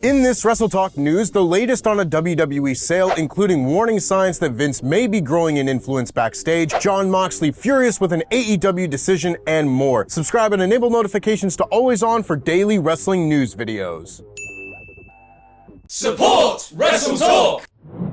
In this WrestleTalk news, the latest on a WWE sale, including warning signs that Vince may be growing in influence backstage, Jon Moxley furious with an AEW decision, and more. Subscribe and enable notifications to always on for daily wrestling news videos. Support WrestleTalk!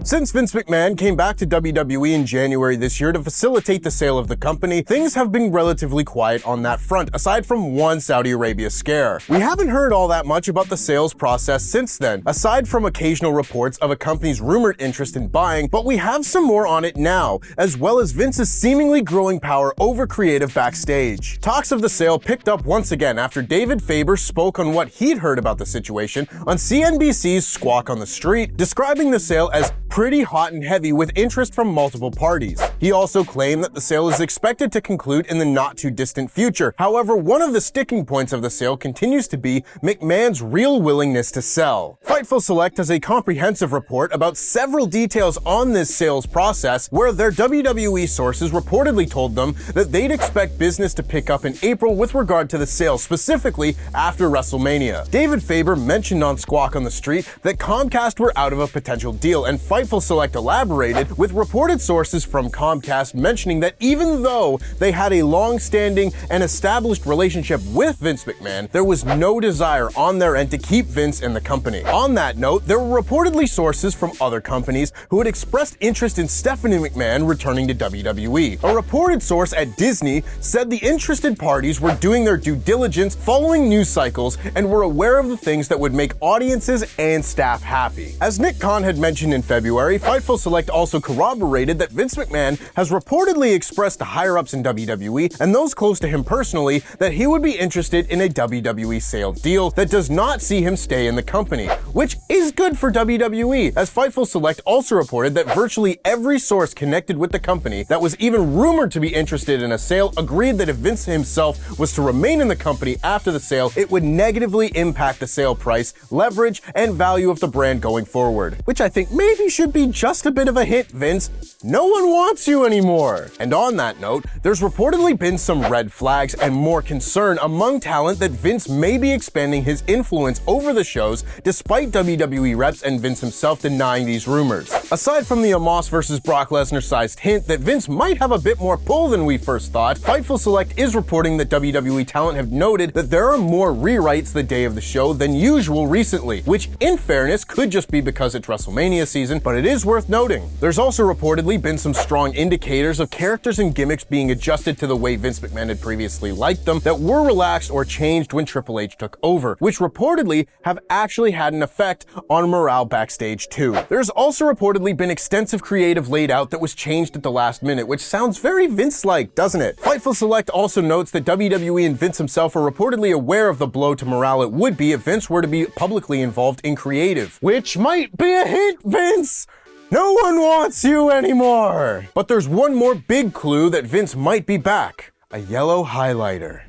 Since Vince McMahon came back to WWE in January this year to facilitate the sale of the company, things have been relatively quiet on that front, aside from one Saudi Arabia scare. We haven't heard all that much about the sales process since then, aside from occasional reports of a company's rumored interest in buying, but we have some more on it now, as well as Vince's seemingly growing power over creative backstage. Talks of the sale picked up once again after David Faber spoke on what he'd heard about the situation on CNBC's Squawk on the Street, describing the sale as pretty hot and heavy with interest from multiple parties. He also claimed that the sale is expected to conclude in the not too distant future. However, one of the sticking points of the sale continues to be McMahon's real willingness to sell. Fightful Select has a comprehensive report about several details on this sales process, where their WWE sources reportedly told them that they'd expect business to pick up in April with regard to the sale, specifically after WrestleMania. David Faber mentioned on Squawk on the Street that Comcast were out of a potential deal, and Fightful Select elaborated with reported sources from Comcast mentioning that even though they had a long-standing and established relationship with Vince McMahon, there was no desire on their end to keep Vince in the company. On that note, there were reportedly sources from other companies who had expressed interest in Stephanie McMahon returning to WWE. A reported source at Disney said the interested parties were doing their due diligence following news cycles and were aware of the things that would make audiences and staff happy. As Nick Khan had mentioned in February, Fightful Select also corroborated that Vince McMahon has reportedly expressed to higher-ups in WWE and those close to him personally that he would be interested in a WWE sale deal that does not see him stay in the company, which is good for WWE, as Fightful Select also reported that virtually every source connected with the company that was even rumored to be interested in a sale agreed that if Vince himself was to remain in the company after the sale, it would negatively impact the sale price, leverage, and value of the brand going forward, which I think maybe should be just a bit of a hint, Vince. No one wants you anymore. And on that note, there's reportedly been some red flags and more concern among talent that Vince may be expanding his influence over the shows, despite WWE reps and Vince himself denying these rumors. Aside from the Omos versus Brock Lesnar-sized hint that Vince might have a bit more pull than we first thought, Fightful Select is reporting that WWE talent have noted that there are more rewrites the day of the show than usual recently, which in fairness could just be because it's WrestleMania season, but it is worth noting. There's also reportedly been some strong indicators of characters and gimmicks being adjusted to the way Vince McMahon had previously liked them that were relaxed or changed when Triple H took over, which reportedly have actually had an effect on morale backstage too. There's also reportedly been extensive creative laid out that was changed at the last minute, which sounds very Vince-like, doesn't it? Fightful Select also notes that WWE and Vince himself are reportedly aware of the blow to morale it would be if Vince were to be publicly involved in creative, which might be a hint, Vince! No one wants you anymore! But there's one more big clue that Vince might be back. A yellow highlighter.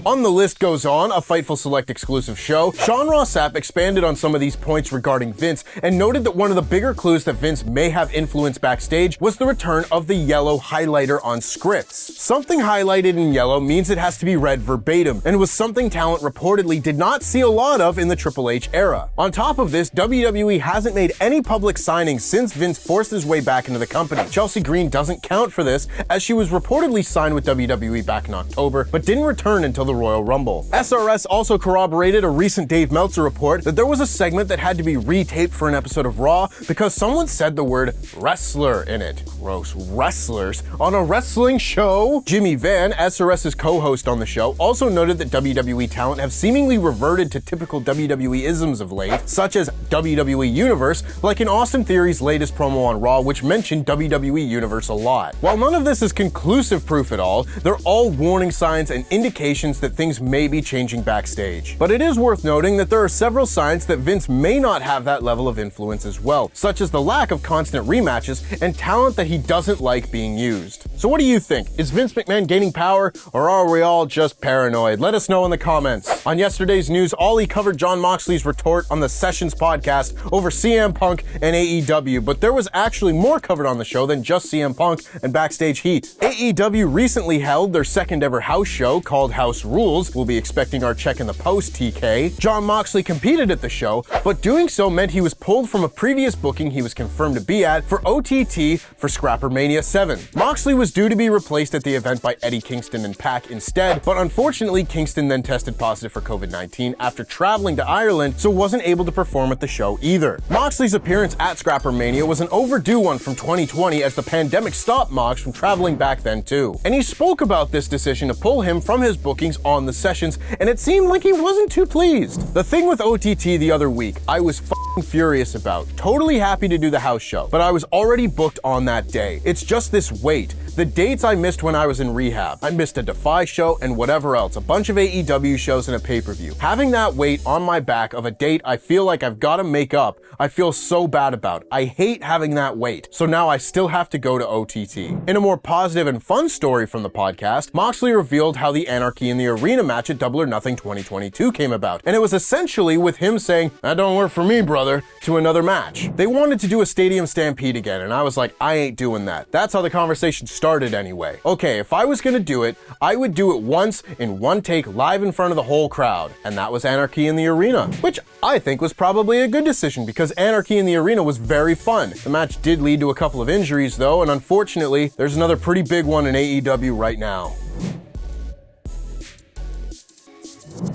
On the List Goes On, a Fightful Select exclusive show, Sean Ross Sapp expanded on some of these points regarding Vince and noted that one of the bigger clues that Vince may have influence backstage was the return of the yellow highlighter on scripts. Something highlighted in yellow means it has to be read verbatim, and was something talent reportedly did not see a lot of in the Triple H era. On top of this, WWE hasn't made any public signings since Vince forced his way back into the company. Chelsea Green doesn't count for this, as she was reportedly signed with WWE back in October, but didn't return until the Royal Rumble. SRS also corroborated a recent Dave Meltzer report that there was a segment that had to be retaped for an episode of Raw because someone said the word wrestler in it. Gross. Wrestlers on a wrestling show? Jimmy Van, SRS's co-host on the show, also noted that WWE talent have seemingly reverted to typical WWE isms of late, such as WWE Universe, like in Austin Theory's latest promo on Raw, which mentioned WWE Universe a lot. While none of this is conclusive proof at all, they're all warning signs and indications that things may be changing backstage. But it is worth noting that there are several signs that Vince may not have that level of influence as well, such as the lack of constant rematches and talent that he doesn't like being used. So what do you think? Is Vince McMahon gaining power, or are we all just paranoid? Let us know in the comments. On yesterday's news, Ollie covered Jon Moxley's retort on the Sessions podcast over CM Punk and AEW, but there was actually more covered on the show than just CM Punk and backstage heat. AEW recently held their second ever house show called House Rules. We'll be expecting our check in the post, TK. Jon Moxley competed at the show, but doing so meant he was pulled from a previous booking he was confirmed to be at for OTT for Scrapper Mania 7. Moxley was due to be replaced at the event by Eddie Kingston and Pac instead, but unfortunately Kingston then tested positive for COVID-19 after traveling to Ireland, so wasn't able to perform at the show either. Moxley's appearance at Scrapper Mania was an overdue one from 2020 as the pandemic stopped Mox from traveling back then too. And he spoke about this decision to pull him from his bookings on the Sessions, and it seemed like he wasn't too pleased. The thing with OTT the other week, I was furious about. Totally happy to do the house show, but I was already booked on that day. It's just this wait. The dates I missed when I was in rehab. I missed a Defy show and whatever else, a bunch of AEW shows and a pay-per-view. Having that weight on my back of a date I feel like I've got to make up, I feel so bad about. I hate having that weight. So now I still have to go to OTT. In a more positive and fun story from the podcast, Moxley revealed how the Anarchy in the Arena match at Double or Nothing 2022 came about. And it was essentially with him saying, "That don't work for me, brother," to another match. They wanted to do a stadium stampede again, and I was like, I ain't doing that. That's how the conversation started anyway. Okay, if I was gonna do it, I would do it once in one take live in front of the whole crowd, and that was Anarchy in the Arena, which I think was probably a good decision because Anarchy in the Arena was very fun. The match did lead to a couple of injuries though, and unfortunately, there's another pretty big one in AEW right now.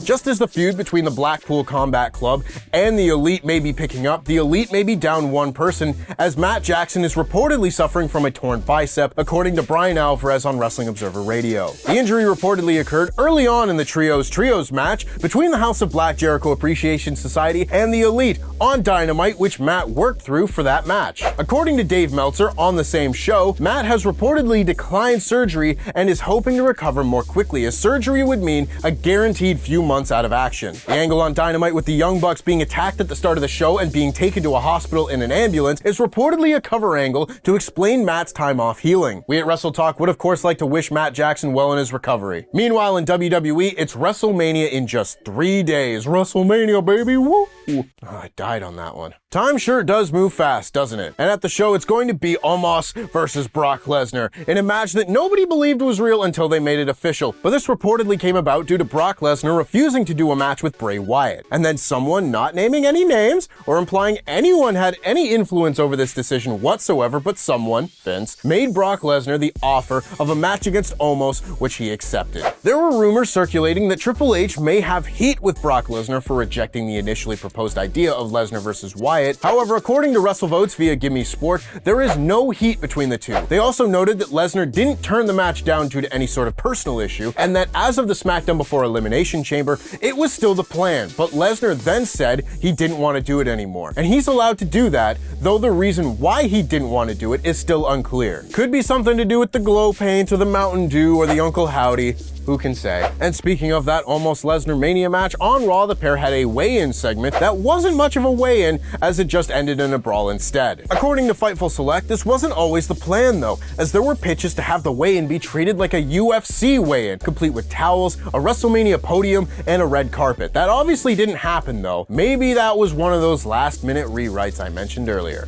Just as the feud between the Blackpool Combat Club and the Elite may be picking up, the Elite may be down one person as Matt Jackson is reportedly suffering from a torn bicep, according to Brian Alvarez on Wrestling Observer Radio. The injury reportedly occurred early on in the Trios match between the House of Black Jericho Appreciation Society and the Elite on Dynamite, which Matt worked through for that match. According to Dave Meltzer on the same show, Matt has reportedly declined surgery and is hoping to recover more quickly, as surgery would mean a guaranteed few months out of action. The angle on Dynamite with the Young Bucks being attacked at the start of the show and being taken to a hospital in an ambulance is reportedly a cover angle to explain Matt's time off healing. We at WrestleTalk would of course like to wish Matt Jackson well in his recovery. Meanwhile in WWE, it's WrestleMania in just 3 days. WrestleMania, baby, woo! Oh, I died on that one. Time sure does move fast, doesn't it? And at the show, it's going to be Omos versus Brock Lesnar in a match that nobody believed was real until they made it official. But this reportedly came about due to Brock Lesnar refusing to do a match with Bray Wyatt. And then someone not naming any names or implying anyone had any influence over this decision whatsoever, but someone, Vince, made Brock Lesnar the offer of a match against Omos, which he accepted. There were rumors circulating that Triple H may have heat with Brock Lesnar for rejecting the initially proposed idea of Lesnar versus Wyatt. However, according to WrestleVotes via Gimme Sport, there is no heat between the two. They also noted that Lesnar didn't turn the match down due to any sort of personal issue, and that as of the SmackDown Before Elimination Chamber, it was still the plan, but Lesnar then said he didn't want to do it anymore. And he's allowed to do that, though the reason why he didn't want to do it is still unclear. Could be something to do with the glow paint or the Mountain Dew or the Uncle Howdy. Who can say? And speaking of that Omos Lesnar Mania match, on Raw the pair had a weigh-in segment that wasn't much of a weigh-in as it just ended in a brawl instead. According to Fightful Select, this wasn't always the plan though, as there were pitches to have the weigh-in be treated like a UFC weigh-in, complete with towels, a WrestleMania podium, and a red carpet. That obviously didn't happen though. Maybe that was one of those last-minute rewrites I mentioned earlier.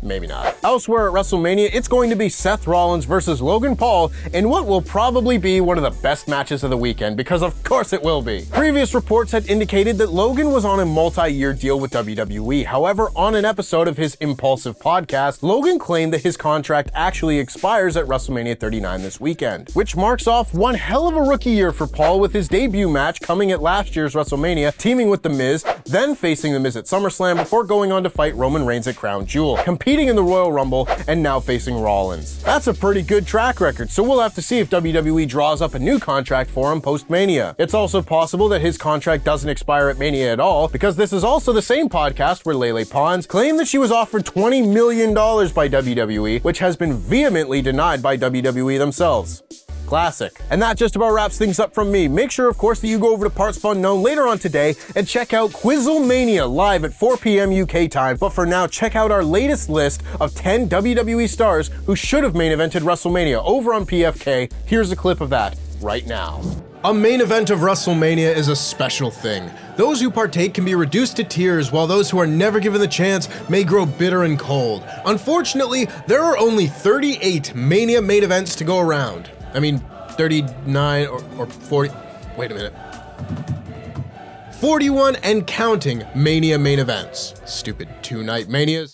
Maybe not. Elsewhere at WrestleMania, it's going to be Seth Rollins versus Logan Paul in what will probably be one of the best matches of the weekend, because of course it will be. Previous reports had indicated that Logan was on a multi-year deal with WWE. However, on an episode of his Impulsive podcast, Logan claimed that his contract actually expires at WrestleMania 39 this weekend, which marks off one hell of a rookie year for Paul, with his debut match coming at last year's WrestleMania, teaming with The Miz, then facing The Miz at SummerSlam before going on to fight Roman Reigns at Crown Jewel, competing in the Royal Rumble, and now facing Rollins. That's a pretty good track record, so we'll have to see if WWE draws up a new contract for him post-Mania. It's also possible that his contract doesn't expire at Mania at all, because this is also the same podcast where Lele Pons claimed that she was offered $20 million by WWE, which has been vehemently denied by WWE themselves. classic. And that just about wraps things up from me. Make sure, of course, that you go over to Parts Unknown later on today and check out Quizzlemania live at 4 p.m. UK time. But for now, check out our latest list of 10 WWE stars who should have main evented WrestleMania over on PFK. Here's a clip of that right now. A main event of WrestleMania is a special thing. Those who partake can be reduced to tears, while those who are never given the chance may grow bitter and cold. Unfortunately, there are only 38 Mania main events to go around. I mean, 39 or 40, wait a minute. 41 and counting Mania main events. Stupid two-night Manias.